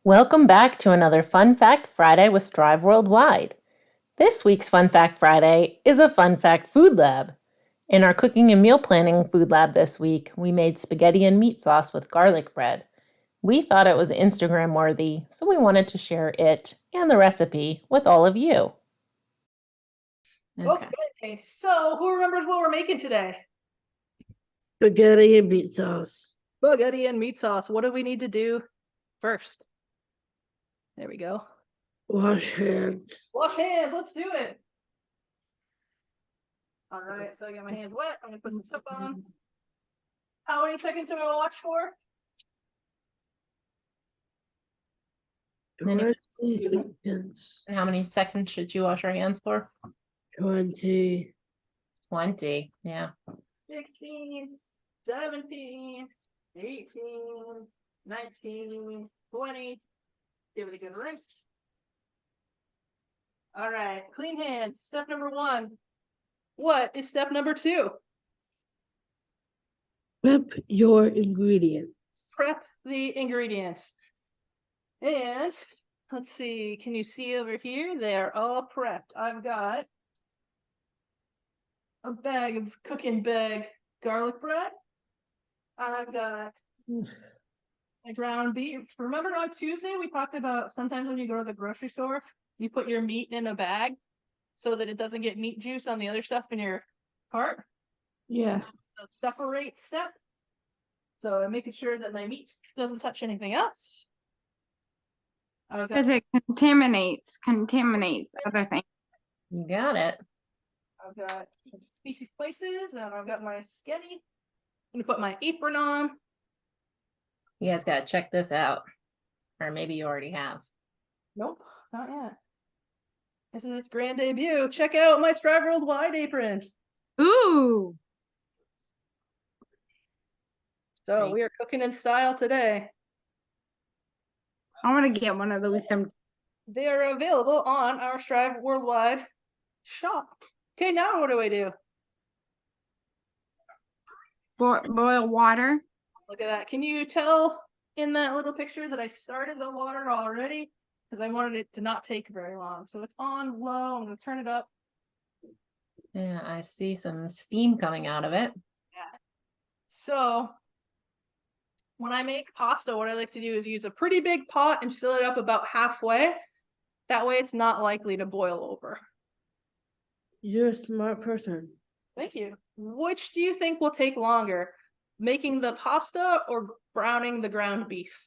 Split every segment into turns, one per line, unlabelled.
Welcome back to another Fun Fact Friday with Strive Worldwide. This week's Fun Fact Friday is a Fun Fact Food Lab. In our cooking and meal planning food lab this week, we made spaghetti and meat sauce with garlic bread. We thought it was Instagram worthy, so we wanted to share it and the recipe with all of you.
Okay, so who remembers what we're making today?
Spaghetti and meat sauce.
Spaghetti and meat sauce. What do we need to do first? There we go.
Wash hands.
Wash hands. Let's do it. All right, so I got my hands wet. I'm gonna put some soap on. How many seconds do I wash for?
20 seconds.
And how many seconds should you wash your hands for?
20.
20, yeah.
16, 17, 18, 19, 20. Give it a good rinse. All right, clean hands. Step number 1. What is step number 2?
Prep your ingredients.
Prep the ingredients. And let's see, can you see over here? They're all prepped. I've got a bag of cooking bag garlic bread. I've got my ground beef. Remember on Tuesday we talked about sometimes when you go to the grocery store, you put your meat in a bag so that it doesn't get meat juice on the other stuff in your cart?
Yeah.
The separate step. So I'm making sure that my meat doesn't touch anything else.
Because it contaminates other things.
You got it.
I've got some species places, and I've got my sketty. I'm gonna put my apron on.
You guys got to check this out. Or maybe you already have.
Nope, not yet. This is its grand debut. Check out my Strive Worldwide apron.
Ooh.
So
Great.
we are cooking in style today.
I want to get one of those.
They are available on our Strive Worldwide shop. Okay, now what do I do?
Boil water.
Look at that. Can you tell in that little picture that I started the water already? Because I wanted it to not take very long. So it's on low. I'm going to turn it up.
Yeah, I see some steam coming out of it.
Yeah. So when I make pasta, what I like to do is use a pretty big pot and fill it up about halfway. That way it's not likely to boil over.
You're a smart person.
Thank you. Which do you think will take longer? Making the pasta or browning the ground beef?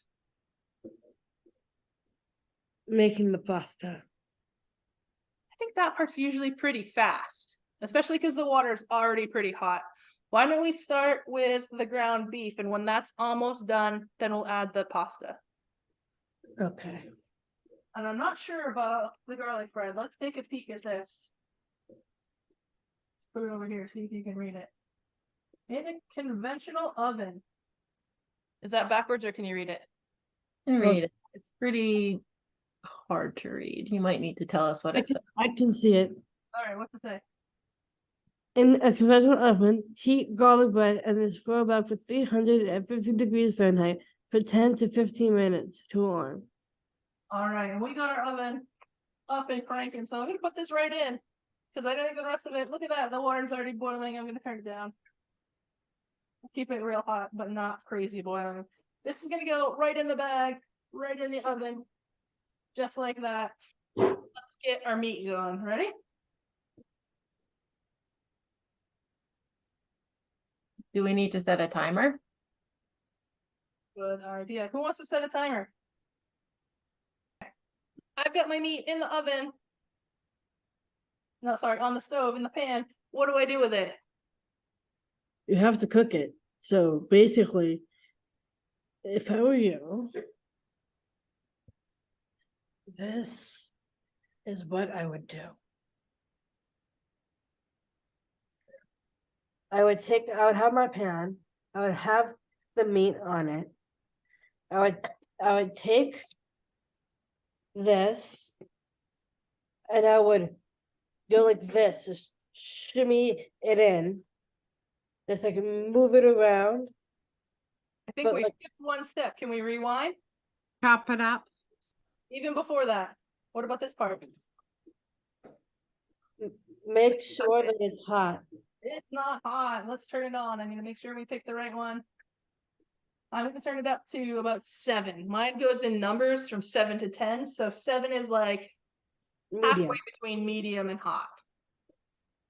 Making the pasta.
I think that part's usually pretty fast, especially because the water's already pretty hot. Why don't we start with the ground beef, and when that's almost done, then we'll add the pasta.
Okay.
And I'm not sure about the garlic bread. Let's take a peek at this. Let's put it over here, see if you can read it. In a conventional oven. Is that backwards or can you read it?
And read it. It's pretty hard to read. You might need to tell us what it says.
I can see it.
All right, what's it say?
In a conventional oven, heat garlic bread and this for about 350 degrees Fahrenheit for 10 to 15 minutes to warm.
All right, and we got our oven up and cranking, so I'm gonna put this right in because I think the rest of it. Look at that, the water's already boiling. I'm gonna turn it down. Keep it real hot, but not crazy boiling. This is gonna go right in the bag, right in the oven, just like that. Let's get our meat going. Ready?
Do we need to set a timer?
Good idea. Who wants to set a timer? I've got my meat in the oven. No, sorry, on the stove in the pan. What do I do with it?
You have to cook it. So basically, if I were you, this is what I would do. I would have my pan, I would have the meat on it. I would take this and I would go like this, just shimmy it in. Just like move it around.
I think
But
we
like-
skipped one step. Can we rewind?
Chop it up.
Even before that. What about this part?
Make sure that it's hot.
It's not hot. Let's turn it on. I'm gonna make sure we pick the right one. I'm gonna turn it up to about 7. Mine goes in numbers from 7 to 10. So 7 is like halfway
Medium.
between medium and hot.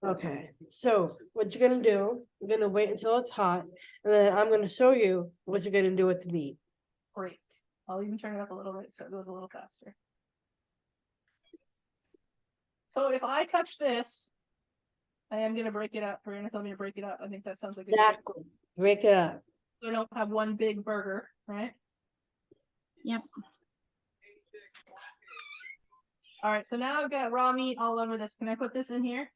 Okay, so what you're gonna do, you're gonna wait until it's hot, and then I'm gonna show you what you're gonna do with the meat.
Great. I'll even turn it up a little bit so it goes a little faster. So if I touch this, I am gonna break it up. We're gonna tell me to break it up. I think that sounds like a good idea.
Exactly. Break it up.
So I don't have one big burger, right?
Yep.
All right, so now I've got raw meat all over this. Can I put this in here?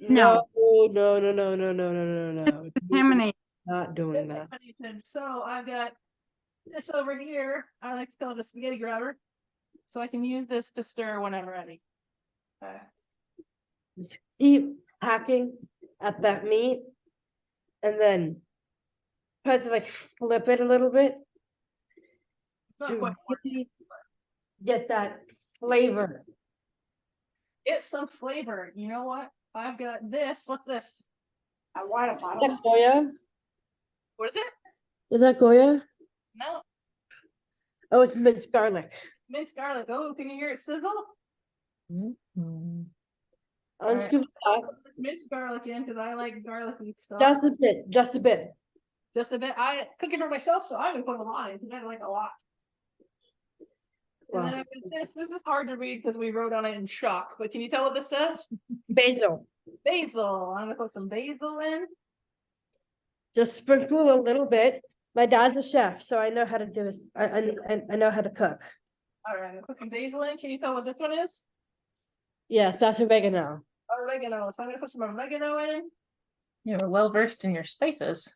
No.
No, no, no, no, no, no, no, no, no.
Contaminate.
Not doing that.
So I've got this over here. I like to call it a spaghetti grabber. So I can use this to stir when I'm ready. Okay.
Just keep hacking at that meat, and then try to like flip it a little bit
It's not
to
quite working.
really get that flavor.
Get some flavor. You know what? I've got this. What's this? A water
Is
bottle.
that Goya?
What is it?
Is that Goya?
No,
Oh, it's minced garlic.
minced garlic. Oh, can you hear it sizzle?
Mhm.
I'll just
Alright.
give it that.
Put this minced garlic in because I like garlicky stuff.
Just a bit, just a bit.
Just a bit. I cook it for myself, so I'm gonna put a lot in. I like a lot. And then
Wow.
I've got this. This is hard to read because we wrote on it in chalk. But can you tell what this says?
Basil.
Basil. I'm gonna put some basil in.
Just sprinkle a little bit. My dad's a chef, so I know how to do it. I know how to cook.
All right, I'm gonna put some basil in. Can you tell what this one is?
Yes, that's oregano.
Oregano. So I'm gonna put some oregano in.
You're well versed in your spices.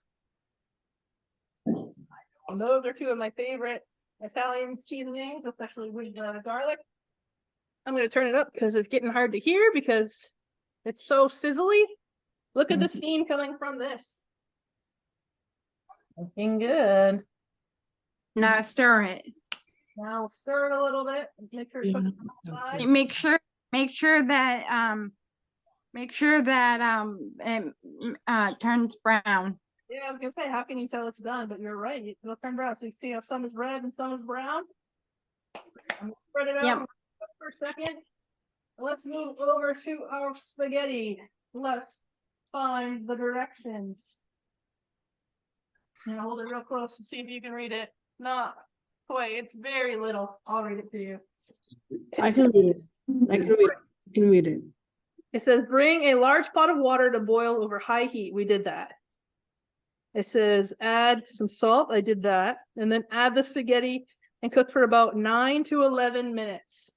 And those are 2 of my favorite Italian seasonings, especially with garlic. I'm gonna turn it up because it's getting hard to hear because it's so sizzly. Look at the steam coming from this.
Looking good.
Now stir it.
Now we'll stir it a little bit. Make sure it cooks on the
Okay.
side.
Make sure that it turns brown.
Yeah, I was gonna say, how can you tell it's done? But you're right. It'll turn brown. So you see how some is red and some is brown. I'm gonna spread it out
Yep.
for a second. Let's move over to our spaghetti. Let's find the directions. Now hold it real close to see if you can read it. Not quite. It's very little. I'll read it to you.
I can read it. I can read it. I can read it.
It says, bring a large pot of water to boil over high heat. We did that. It says, add some salt. I did that. And then add the spaghetti and cook for about 9 to 11 minutes.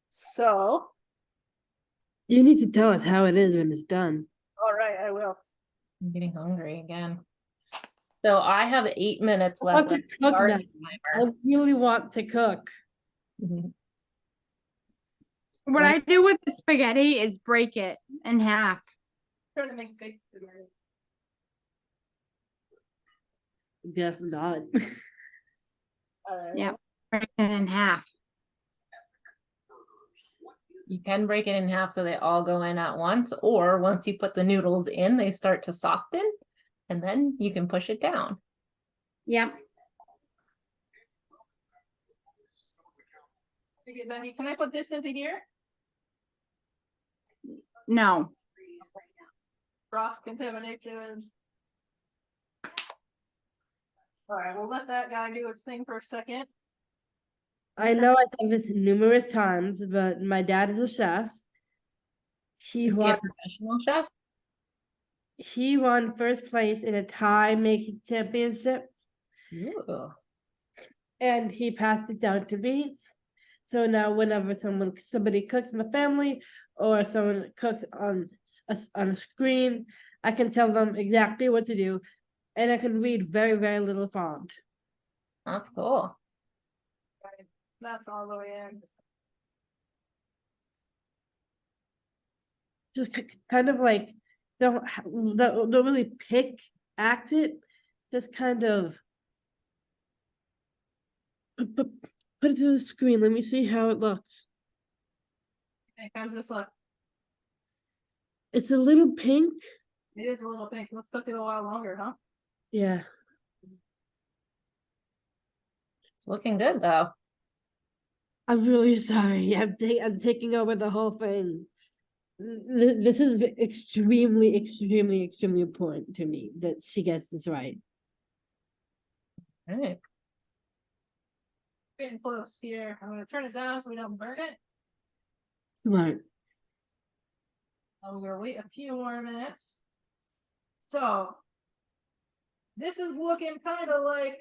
So,
You need to tell us how it is when it's done.
all right, I will.
I'm getting hungry again. So I have 8 minutes
I want
left.
to cook
Start
now.
timer.
I really want to cook.
Mhm.
What
Right.
I do with the spaghetti is break it in half.
Trying to make big spaghetti.
Guess not.
Yeah. Break it in half.
You can break it in half so they all go in at once, or once you put the noodles in, they start to soften, and then you can push it down.
Yep.
Okay, Benny, can I put this into here?
No.
Cross contamination. All right, we'll let that guy do his thing for a second.
I know I said this numerous times, but my dad is a chef. He
Is he a
won,
professional chef?
he won first place in a Thai making championship,
Ooh.
and he passed it down to me. So now whenever somebody cooks in the family or someone cooks on a screen, I can tell them exactly what to do, and I can read very, very little font.
That's cool.
That's all the way in.
Just kind of like don't really act it, just kind of Put it to the screen. Let me see how it looks.
Okay, how does this look?
It's a little pink.
It is a little pink. Let's cook it a while longer, huh?
Yeah.
It's looking good though.
I'm really sorry. I'm taking over the whole thing. This is extremely, extremely, extremely important to me that she gets this right.
All right.
Getting close here. I'm gonna turn it down so we don't burn it.
Smart.
I'm gonna wait a few more minutes. So this is looking kind of like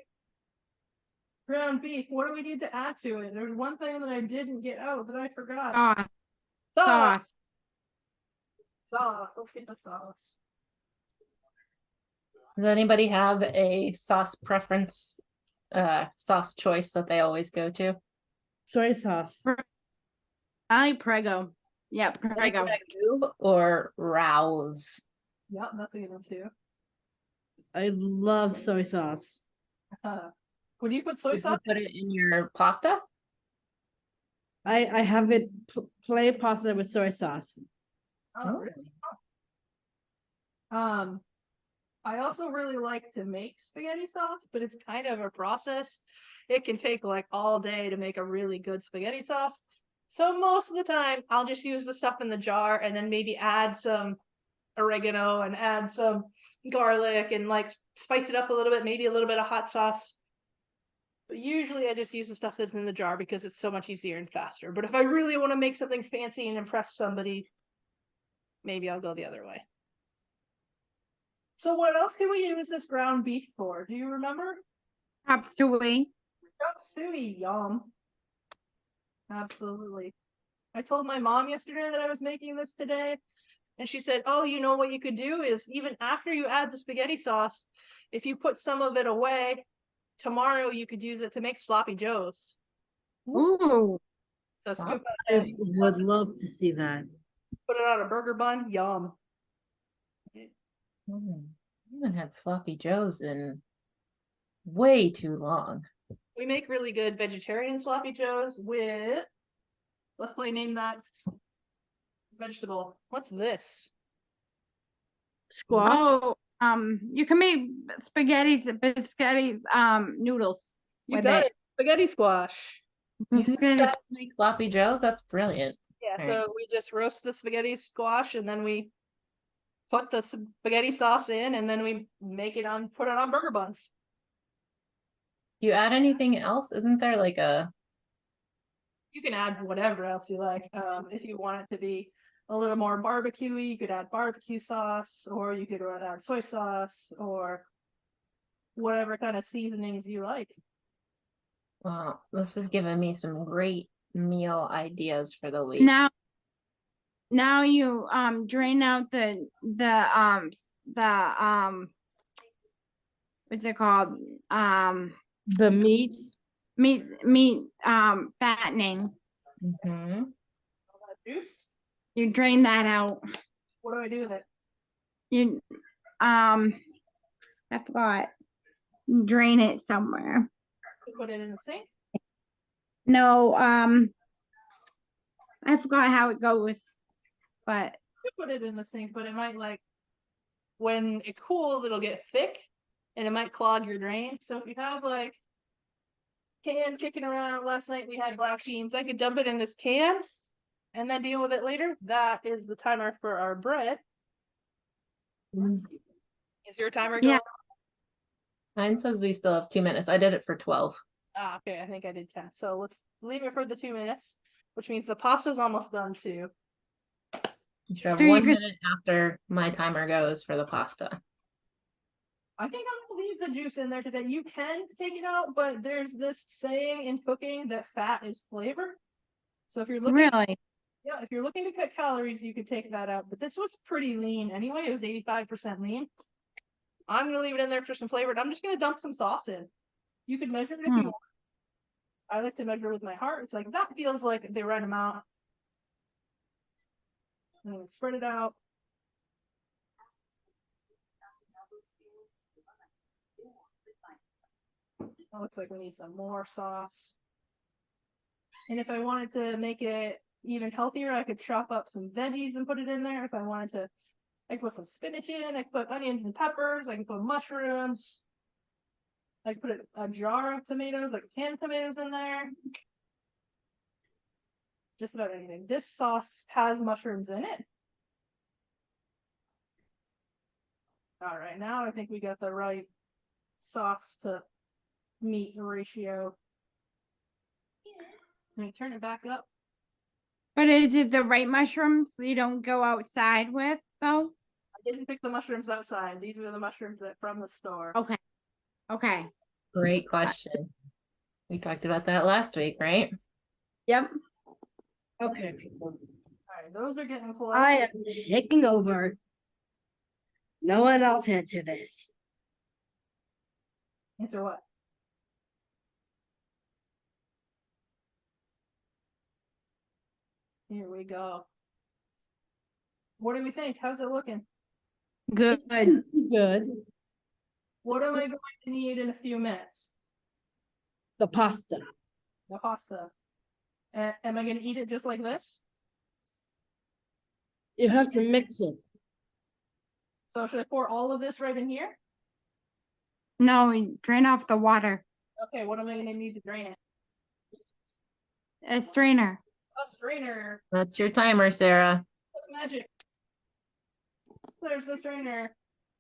ground beef. What do we need to add to it? There's one thing that I didn't get out that I forgot.
Sauce.
Sauce.
Sauce.
Sauce. Let's get the sauce.
Does anybody have a sauce preference, sauce choice that they always go to?
Soy sauce.
I like Prego. Yeah, Prego.
Or Rouse?
Yep, that's a good one too.
I love soy sauce.
Would you put soy
Would you
sauce?
put it in your pasta?
I have it plain pasta with soy sauce.
Oh, really? I also really like to make spaghetti sauce, but it's kind of a process. It can take like all day to make a really good spaghetti sauce. So most of the time, I'll just use the stuff in the jar and then maybe add some oregano and add some garlic and like spice it up a little bit, maybe a little bit of hot sauce. But usually I just use the stuff that's in the jar because it's so much easier and faster. But if I really want to make something fancy and impress somebody, maybe I'll go the other way. So what else can we use this ground beef for? Do you remember?
Chop suey.
Chop suey, yum. Absolutely. I told my mom yesterday that I was making this today, and she said, oh, you know what you could do is even after you add the spaghetti sauce, if you put some of it away, tomorrow you could use it to make sloppy joes.
Ooh.
So scoop
I
it,
would love to see that.
put it on a burger bun, yum.
I haven't had sloppy joes in way too long.
We make really good vegetarian sloppy joes with, let's play name that vegetable. What's this?
Squash.
Oh, you can make spaghetti, noodles.
You
with
got it. Spaghetti squash.
Spaghetti.
That's make sloppy joes. That's brilliant.
Yeah,
All
so
right.
we just roast the spaghetti squash and then we put the spaghetti sauce in and then we put it on burger buns.
Do you add anything else? Isn't there like a
You can add whatever else you like. If you want it to be a little more barbecue-y, you could add barbecue sauce, or you could add soy sauce, or whatever kind of seasonings you like.
well, this is giving me some great meal ideas for the week.
Now you drain out the what's it called?
The meats.
Meat fattening.
Mm-hmm.
All that juice.
You drain that out.
What do I do with it?
You I forgot. Drain it somewhere.
You put it in the sink.
No, I forgot how it goes, but
You put it in the sink, but it might when it cools, it'll get thick and it might clog your drains. So if you have like can kicking around, last night we had black beans, I could dump it in this can and then deal with it later. That is the timer for our bread. Is your timer going?
Yeah.
Mine says we still have 2 minutes. I did it for 12.
Ah, okay, I think I did 10. So let's leave it for the 2 minutes, which means the pasta's almost done too.
You should have
So you
1
could-
minute after my timer goes for the pasta.
I think I'm gonna leave the juice in there today. You can take it out, but there's this saying in cooking that fat is flavor. So if you're looking,
really,
yeah, if you're looking to cut calories, you could take that out. But this was pretty lean anyway. It was 85% lean. I'm gonna leave it in there for some flavor. And I'm just gonna dump some sauce in. You could measure it if you want. I like to measure with my heart. It's like that feels like the right amount. And spread it out. It looks like we need some more sauce. And if I wanted to make it even healthier, I could chop up some veggies and put it in there. If I wanted to, I could put some spinach in, I could put onions and peppers, I could put mushrooms. I could put a jar of tomatoes, like canned tomatoes in there. Just about anything. This sauce has mushrooms in it. All right, now I think we got the right sauce to meat ratio. Let me turn it back up.
But is it the right mushrooms you don't go outside with though?
I didn't pick the mushrooms outside. These are the mushrooms that from the store.
Okay. Okay.
Great question. We talked about that last week, right?
Yep.
Okay, people.
All right, those are getting close.
I am taking over. No one else answer this.
Answer what? Here we go. What do we think? How's it looking?
Good.
Good.
What am I going to need in a few minutes?
The pasta.
The pasta. Am I going to eat it just like this?
You have to mix it.
So should I pour all of this right in here?
No, drain off the water.
Okay, what am I going to need to drain it?
A strainer.
A strainer.
That's your timer, Sarah.
Magic. There's the strainer.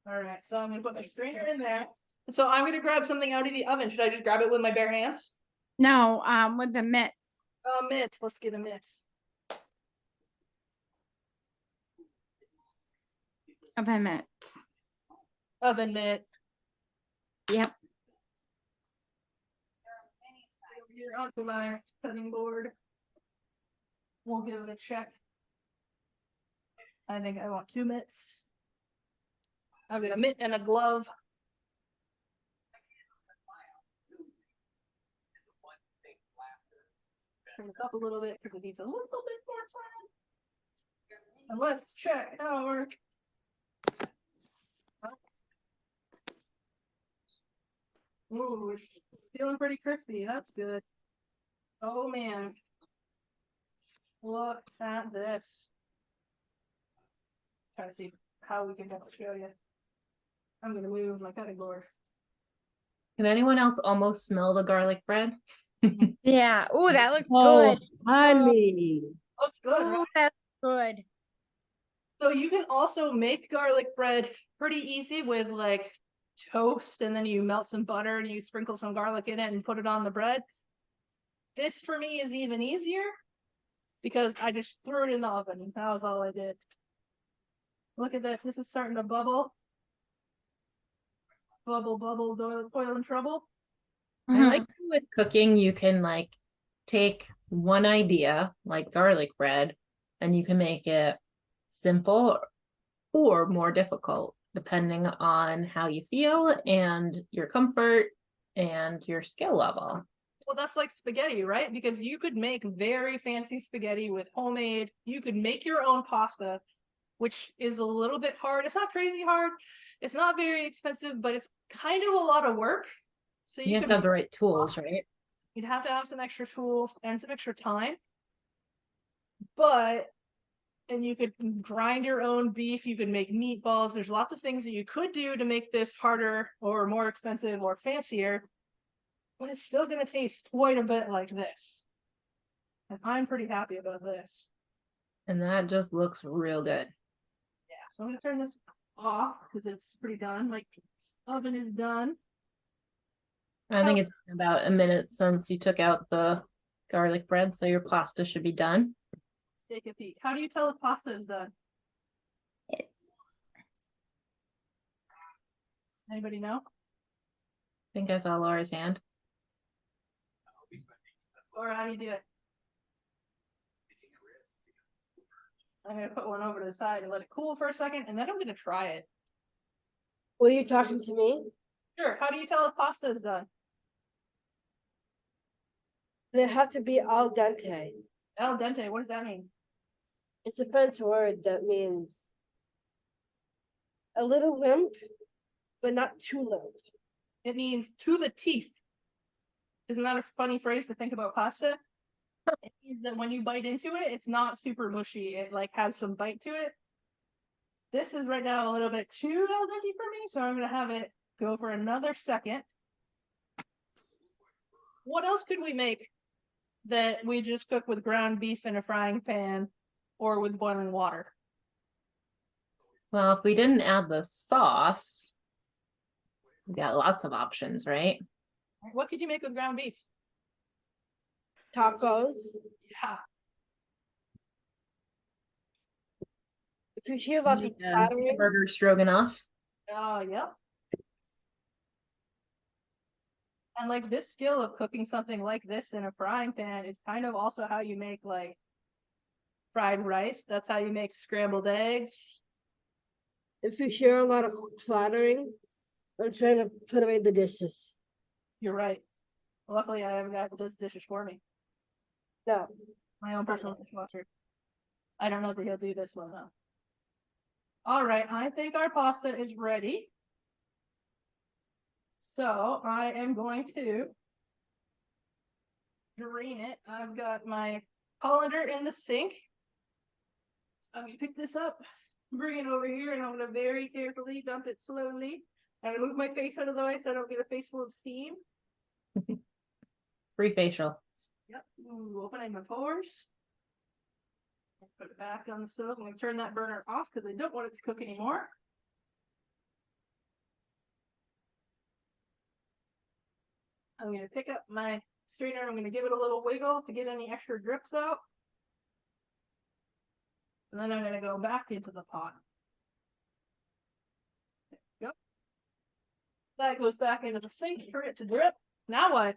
All right, so I'm going to put my strainer in there. So I'm going to grab something out of the oven. Should I just grab it with my bare hands?
No, with the mitts.
Mitt. Let's get a mitt.
Oven mitts.
Oven mitt.
Yep.
Here onto my cutting board. We'll give it a check. I think I want 2 mitts. I've got a mitt and a glove. Turn this up a little bit because it needs a little bit more time. And let's check our. Ooh, it's feeling pretty crispy. That's good. Oh man. Look at this. Try to see how we can show you. I'm gonna move my cutting board.
Can anyone else almost smell the garlic bread?
Yeah. Oh, that looks
Oh,
good.
honey.
Looks good,
Oh,
right?
that's good.
So you can also make garlic bread pretty easy with like toast, and then you melt some butter and you sprinkle some garlic in it and put it on the bread. This for me is even easier because I just threw it in the oven. That was all I did. Look at this. This is starting to bubble. Bubble, bubble, toil and trouble.
I like how with cooking, you can like take one idea, like garlic bread, and you can make it simple or more difficult, depending on how you feel and your comfort and your skill level.
Well, that's like spaghetti, right? Because you could make very fancy spaghetti with homemade. You could make your own pasta, which is a little bit hard. It's not crazy hard. It's not very expensive, but it's kind of a lot of work. So
You have to have the right tools, right?
You'd have to have some extra tools and some extra time. But, and you could grind your own beef. You could make meatballs. There's lots of things that you could do to make this harder or more expensive or fancier. But it's still going to taste quite a bit like this. And I'm pretty happy about this.
And that just looks real good.
Yeah, so I'm going to turn this off because it's pretty done. My oven is done.
I think it's been about a minute since you took out the garlic bread, so your pasta should be done.
Take a peek. How do you tell if pasta is done? Anybody know?
I think I saw Laura's hand.
Or how do you do it? I'm going to put one over to the side and let it cool for a second, and then I'm going to try it.
Were you talking to me?
Sure. How do you tell if pasta is done?
They have to be al dente.
Al dente, what does that mean?
It's a French word that means a little limp, but not too limp.
It means to the teeth. Isn't that a funny phrase to think about pasta? It means that when you bite into it, it's not super mushy. It like has some bite to it. This is right now a little bit too al dente for me, so I'm gonna have it go for another second. What else could we make that we just cook with ground beef in a frying pan or with boiling water?
Well, if we didn't add the sauce, we got lots of options, right?
What could you make with ground beef?
Tacos.
Yeah.
If you hear lots of
Yeah,
clattering,
burger stroganoff.
Yep. And like this skill of cooking something like this in a frying pan is kind of also how you make like fried rice. That's how you make scrambled eggs.
if you hear a lot of clattering, I'm trying to put away the dishes.
You're right. Luckily, I have a guy who does dishes for me.
No.
My own personal dishwasher. I don't know that he'll do this one though. All right, I think our pasta is ready. So I am going to drain it. I've got my colander in the sink. So I'm gonna pick this up, bring it over here, and I'm gonna very carefully dump it slowly. I'm gonna move my face out of the way so I don't get a face full of steam.
Free facial.
Yep. Ooh, opening my pores. Put it back on the stove. I'm gonna turn that burner off because I don't want it to cook anymore. I'm gonna pick up my strainer. I'm gonna give it a little wiggle to get any extra drips out. And then I'm gonna go back into the pot. Yep. That goes back into the sink for it to drip. Now what?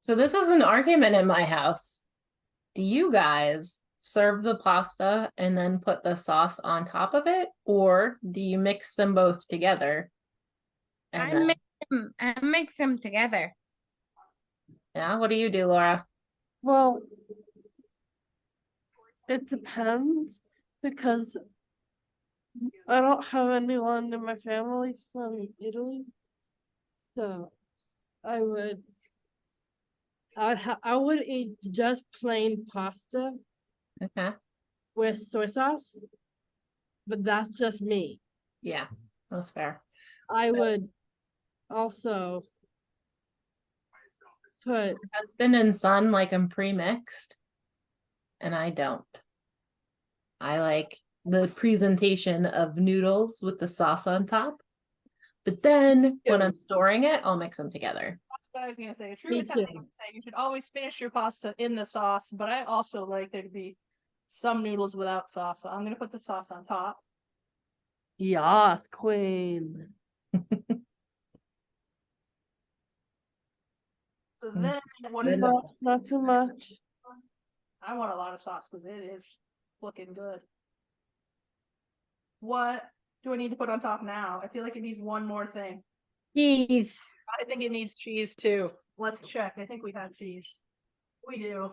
So this is an argument in my house. Do you guys serve the pasta and then put the sauce on top of it, or do you mix them both together? And then,
I mix them together.
yeah, what do you do, Laura?
Well, it depends because I don't have anyone in my family from Italy. So I would eat just plain pasta
Okay.
with soy sauce, but that's just me.
Yeah, that's fair.
I
So-
would also put
Husband and son like them pre-mixed, and I don't. I like the presentation of noodles with the sauce on top. But then when I'm storing it, I'll mix them together.
That's what I was gonna say. A true
Me
Italian
too.
would say you should always finish your pasta in the sauce, but I also like there to be some noodles without sauce. So I'm gonna put the sauce on top.
Yas, queen.
So
Mm.
then what
Good
is
enough.
that?
Not too much.
I want a lot of sauce because it is looking good. What do I need to put on top now? I feel like it needs one more thing.
Cheese.
I think it needs cheese too. Let's check. I think we have cheese. We do.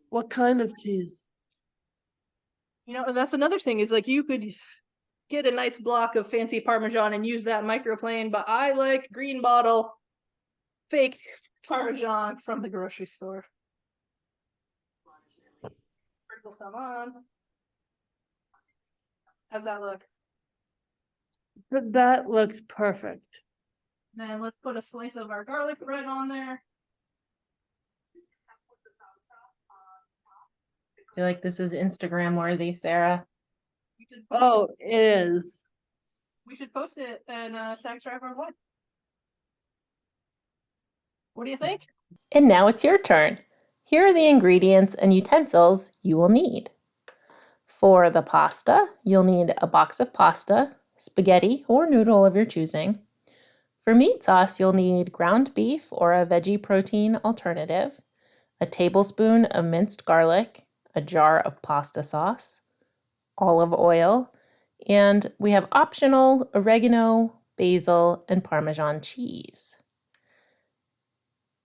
What kind of cheese?
You know, that's another thing is like you could get a nice block of fancy Parmesan and use that microplane, but I like green bottle fake Parmesan from the grocery store. Sprinkle some on. How's that look?
That looks perfect.
Then let's put a slice of our garlic bread on there.
I feel like this is Instagram worthy, Sarah.
We should post
Oh, it is.
We should post it and tag Strive on what? What do you think?
And now it's your turn. Here are the ingredients and utensils you will need. For the pasta, you'll need a box of pasta, spaghetti or noodle of your choosing. For meat sauce, you'll need ground beef or a veggie protein alternative, a tablespoon of minced garlic, a jar of pasta sauce, olive oil, and we have optional oregano, basil, and Parmesan cheese.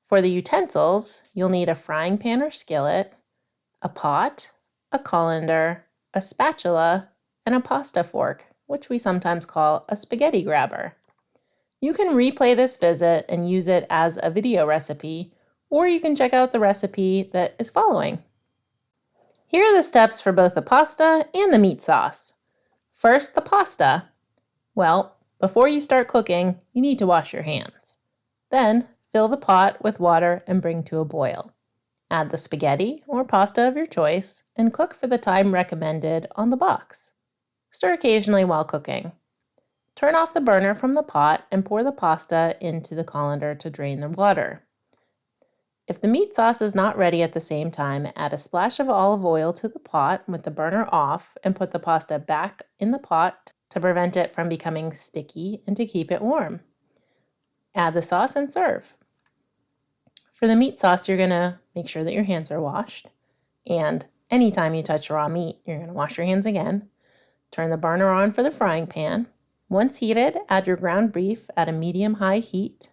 For the utensils, you'll need a frying pan or skillet, a pot, a colander, a spatula, and a pasta fork, which we sometimes call a spaghetti grabber. You can replay this visit and use it as a video recipe, or you can check out the recipe that is following. Here are the steps for both the pasta and the meat sauce. First, the pasta. Well, before you start cooking, you need to wash your hands. Then, fill the pot with water and bring to a boil. Add the spaghetti or pasta of your choice and cook for the time recommended on the box. Stir occasionally while cooking. Turn off the burner from the pot and pour the pasta into the colander to drain the water. If the meat sauce is not ready at the same time, add a splash of olive oil to the pot with the burner off and put the pasta back in the pot to prevent it from becoming sticky and to keep it warm. Add the sauce and serve. For the meat sauce, you're going to make sure that your hands are washed. And anytime you touch raw meat, you're going to wash your hands again. Turn the burner on for the frying pan. Once heated, add your ground beef at a medium-high heat.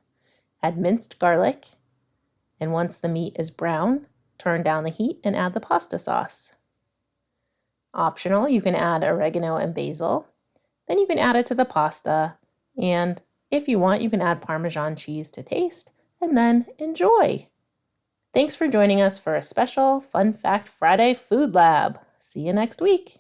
Add minced garlic. And once the meat is brown, turn down the heat and add the pasta sauce. Optional, you can add oregano and basil. Then you can add it to the pasta. And if you want, you can add Parmesan cheese to taste. And then enjoy! Thanks for joining us for a special Fun Fact Friday Food Lab. See you next week.